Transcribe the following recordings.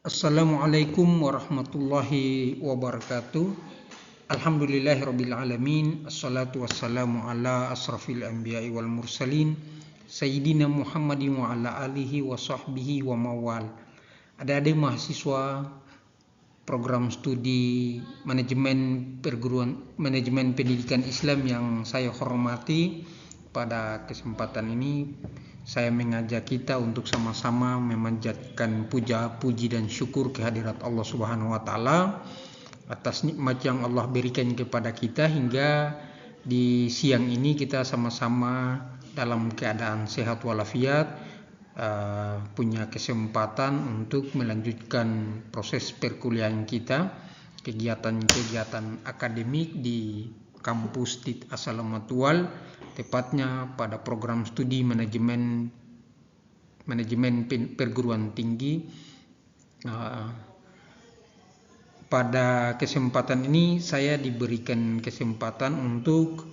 Assalamualaikum warahmatullahi wabarakatuh. Alhamdulillahirabbil alamin. Assalatu wassalamu ala asrafil anbiya'i wal mursalin sayyidina Muhammadin wa ala alihi wa sahbihi wa mawal. Adik-adik mahasiswa program studi manajemen pendidikan Islam yang saya hormati, pada kesempatan ini saya mengajak kita untuk sama-sama memanjatkan puja, puji dan syukur kehadirat Allah Subhanahu wa taala atas nikmat yang Allah berikan kepada kita hingga di siang ini kita sama-sama dalam keadaan sehat walafiat, punya kesempatan untuk melanjutkan proses perkuliahan kita, kegiatan-kegiatan akademik di kampus TIT Asalamatwal, tepatnya pada program studi manajemen perguruan tinggi. Pada kesempatan ini saya diberikan kesempatan untuk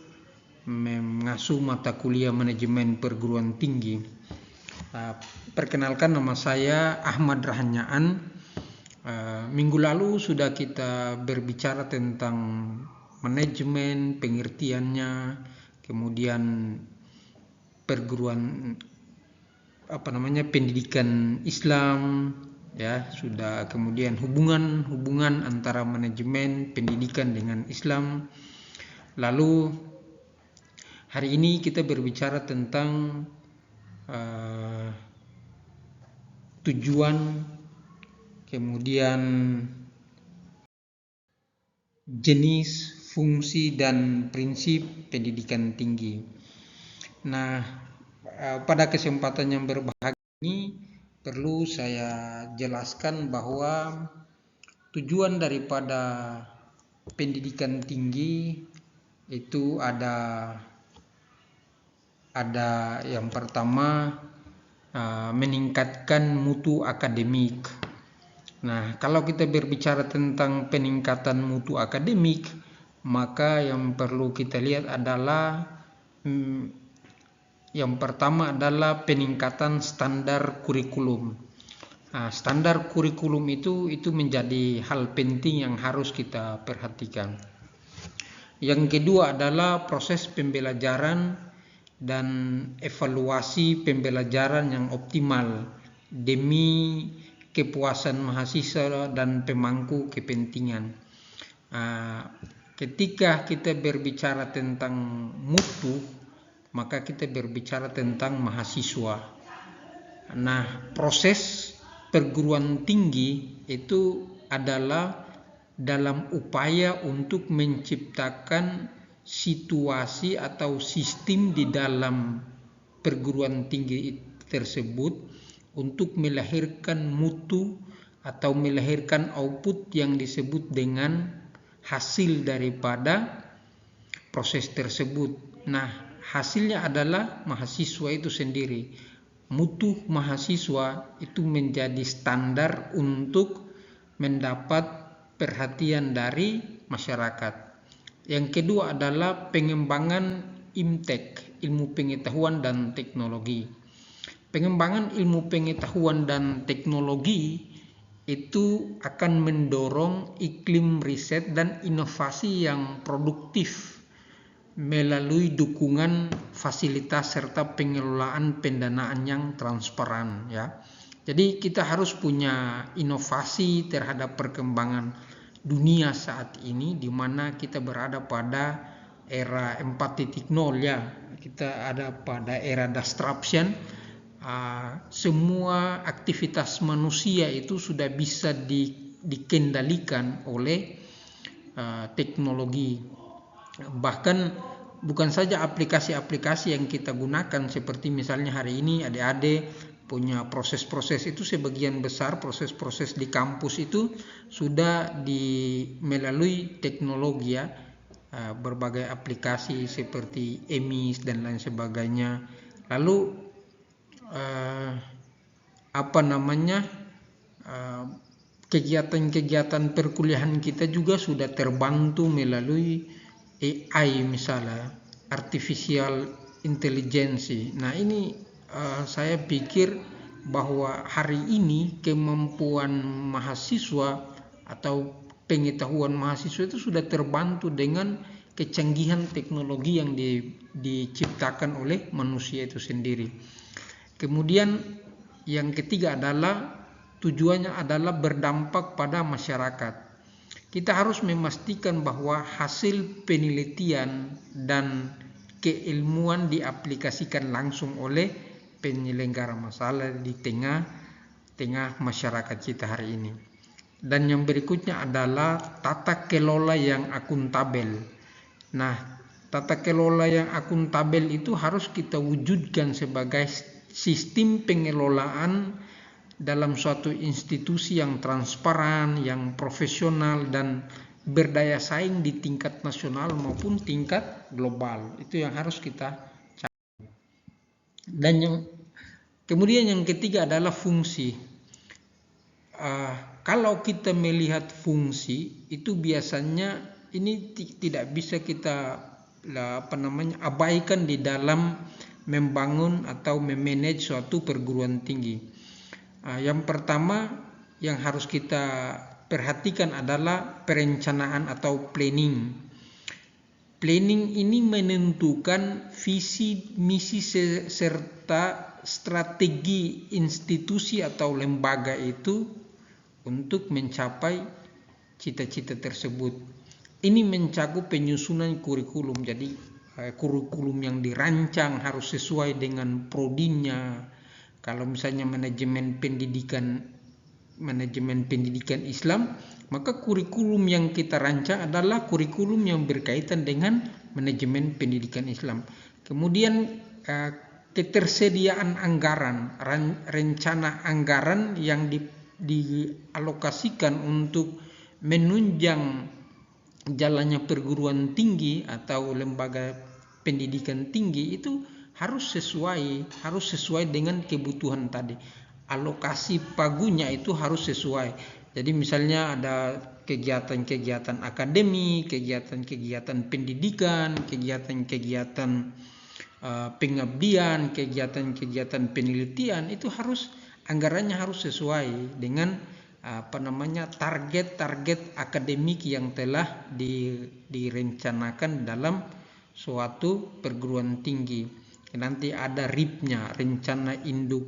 mengasuh mata kuliah manajemen perguruan tinggi. Perkenalkan, nama saya Ahmad Rahanyaan. Minggu lalu sudah kita berbicara tentang manajemen, pengertiannya, kemudian pendidikan Islam, ya, sudah, kemudian hubungan antara manajemen pendidikan dengan Islam. Lalu hari ini kita berbicara tentang tujuan, kemudian jenis, fungsi dan prinsip pendidikan tinggi. Nah, pada kesempatan yang berbahagia ini perlu saya jelaskan bahwa tujuan daripada pendidikan tinggi itu ada yang pertama, meningkatkan mutu akademik. Nah, kalau kita berbicara tentang peningkatan mutu akademik, maka yang perlu kita lihat adalah yang pertama adalah peningkatan standar kurikulum. Nah, standar kurikulum itu menjadi hal penting yang harus kita perhatikan. Yang kedua adalah proses pembelajaran dan evaluasi pembelajaran yang optimal demi kepuasan mahasiswa dan pemangku kepentingan. Ketika kita berbicara tentang mutu, maka kita berbicara tentang mahasiswa. Nah, proses perguruan tinggi itu adalah dalam upaya untuk menciptakan situasi atau sistem di dalam perguruan tinggi tersebut untuk melahirkan mutu atau melahirkan output yang disebut dengan hasil daripada proses tersebut. Nah, hasilnya adalah mahasiswa itu sendiri. Mutu mahasiswa itu menjadi standar untuk mendapat perhatian dari masyarakat. Yang kedua adalah pengembangan IMTEK, ilmu pengetahuan dan teknologi. Pengembangan ilmu pengetahuan dan teknologi itu akan mendorong iklim riset dan inovasi yang produktif melalui dukungan fasilitas serta pengelolaan pendanaan yang transparan, ya. Jadi kita harus punya inovasi terhadap perkembangan dunia saat ini, di mana kita berada pada era 4.0, ya. Kita ada pada era disruption. Semua aktivitas manusia itu sudah bisa dikendalikan oleh teknologi. Bahkan bukan saja aplikasi-aplikasi yang kita gunakan, seperti misalnya hari ini adik-adik punya proses-proses itu, sebagian besar proses-proses di kampus itu sudah melalui teknologi, ya. Berbagai aplikasi seperti EMIS dan lain sebagainya. Lalu kegiatan-kegiatan perkuliahan kita juga sudah terbantu melalui AI, misalnya artificial intelligence. Nah, ini saya pikir bahwa hari ini kemampuan mahasiswa atau pengetahuan mahasiswa itu sudah terbantu dengan kecanggihan teknologi yang diciptakan oleh manusia itu sendiri. Kemudian yang ketiga adalah tujuannya adalah berdampak pada masyarakat. Kita harus memastikan bahwa hasil penelitian dan keilmuan diaplikasikan langsung oleh penyelenggara masalah di tengah masyarakat kita hari ini. Dan yang berikutnya adalah tata kelola yang akuntabel. Nah, tata kelola yang akuntabel itu harus kita wujudkan sebagai sistem pengelolaan dalam suatu institusi yang transparan, yang profesional dan berdaya saing di tingkat nasional maupun tingkat global. Itu yang harus kita cari. Dan kemudian yang ketiga adalah fungsi. Kalau kita melihat fungsi itu biasanya ini tidak bisa kita abaikan di dalam membangun atau memanage suatu perguruan tinggi. Yang pertama yang harus kita perhatikan adalah perencanaan atau planning. Planning ini menentukan visi, misi serta strategi institusi atau lembaga itu untuk mencapai cita-cita tersebut. Ini mencakup penyusunan kurikulum. Jadi kurikulum yang dirancang harus sesuai dengan prodinya. Kalau misalnya manajemen pendidikan Islam, maka kurikulum yang kita rancang adalah kurikulum yang berkaitan dengan manajemen pendidikan Islam. Kemudian ketersediaan anggaran, rencana anggaran yang dialokasikan untuk menunjang jalannya perguruan tinggi atau lembaga pendidikan tinggi itu harus sesuai dengan kebutuhan tadi. Alokasi pagunya itu harus sesuai. Jadi misalnya ada kegiatan-kegiatan akademik, kegiatan-kegiatan pendidikan, kegiatan-kegiatan pengabdian, kegiatan-kegiatan penelitian, itu harus anggarannya harus sesuai dengan target-target akademik yang telah direncanakan dalam suatu perguruan tinggi. Nanti ada RIP-nya, rencana induk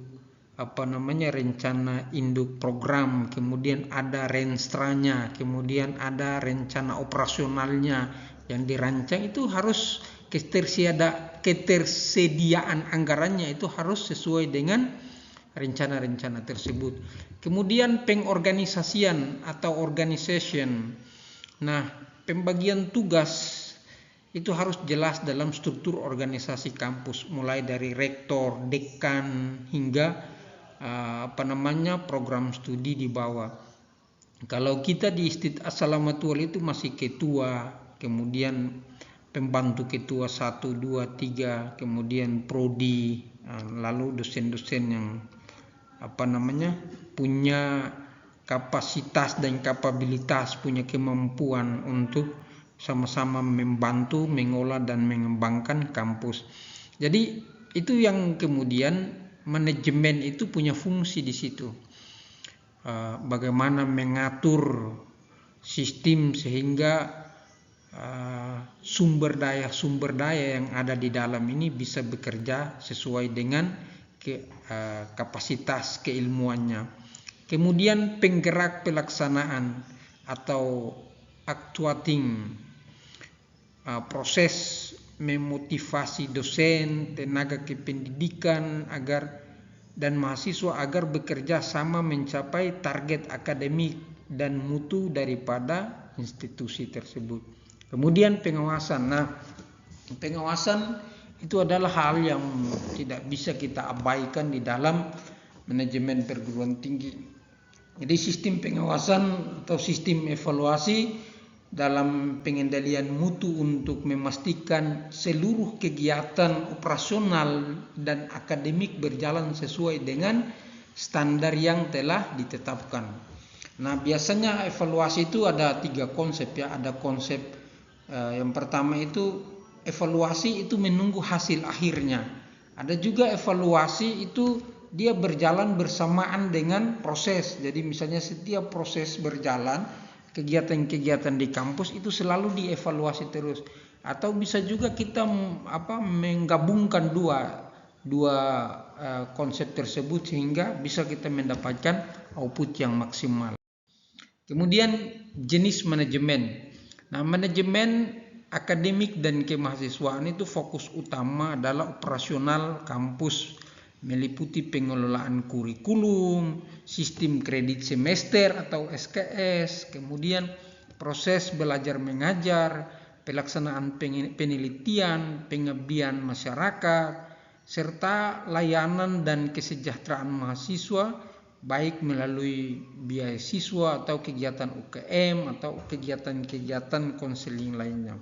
program, kemudian ada renstranya, kemudian ada rencana operasionalnya yang dirancang. Itu harus ketersediaan anggarannya itu harus sesuai dengan rencana-rencana tersebut. Kemudian pengorganisasian atau organization. Nah, pembagian tugas itu harus jelas dalam struktur organisasi kampus, mulai dari rektor, dekan hingga program studi di bawah. Kalau kita di Institut As-Salamatul itu masih ketua, kemudian pembantu ketua 1, 2, 3, kemudian prodi, lalu dosen-dosen yang punya kapasitas dan kapabilitas, punya kemampuan untuk sama-sama membantu mengolah dan mengembangkan kampus. Jadi itu yang kemudian manajemen itu punya fungsi di situ. Bagaimana mengatur sistem sehingga sumber daya yang ada di dalam ini bisa bekerja sesuai dengan kapasitas keilmuannya. Kemudian penggerak pelaksanaan atau actuating, proses memotivasi dosen, tenaga kependidikan dan mahasiswa agar bekerja sama mencapai target akademik dan mutu daripada institusi tersebut. Kemudian pengawasan. Nah, pengawasan itu adalah hal yang tidak bisa kita abaikan di dalam manajemen perguruan tinggi. Jadi sistem pengawasan atau sistem evaluasi dalam pengendalian mutu untuk memastikan seluruh kegiatan operasional dan akademik berjalan sesuai dengan standar yang telah ditetapkan. Nah, biasanya evaluasi itu ada 3 konsep ya. Ada konsep yang pertama itu evaluasi itu menunggu hasil akhirnya. Ada juga evaluasi itu dia berjalan bersamaan dengan proses. Jadi misalnya setiap proses berjalan, kegiatan-kegiatan di kampus itu selalu dievaluasi terus. Atau bisa juga kita menggabungkan dua konsep tersebut sehingga bisa kita mendapatkan output yang maksimal. Kemudian jenis manajemen. Nah, manajemen akademik dan kemahasiswaan itu fokus utama adalah operasional kampus, meliputi pengelolaan kurikulum, sistem kredit semester atau SKS, kemudian proses belajar mengajar, pelaksanaan penelitian, pengabdian masyarakat, serta layanan dan kesejahteraan mahasiswa baik melalui beasiswa atau kegiatan UKM atau kegiatan-kegiatan konseling lainnya.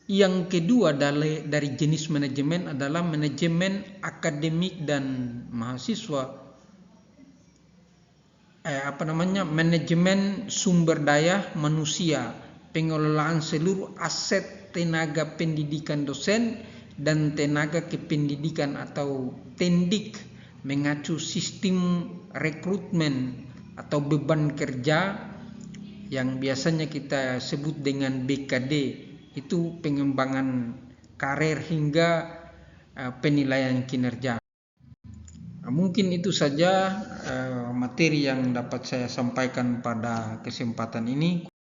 Yang kedua dari jenis manajemen adalah manajemen akademik dan mahasiswa. Manajemen sumber daya manusia, pengelolaan seluruh aset tenaga pendidikan dosen dan tenaga kependidikan atau tendik, mengacu sistem rekrutmen atau beban kerja yang biasanya kita sebut dengan BKD, itu pengembangan karir hingga penilaian kinerja. Mungkin itu saja materi yang dapat saya sampaikan pada kesempatan ini.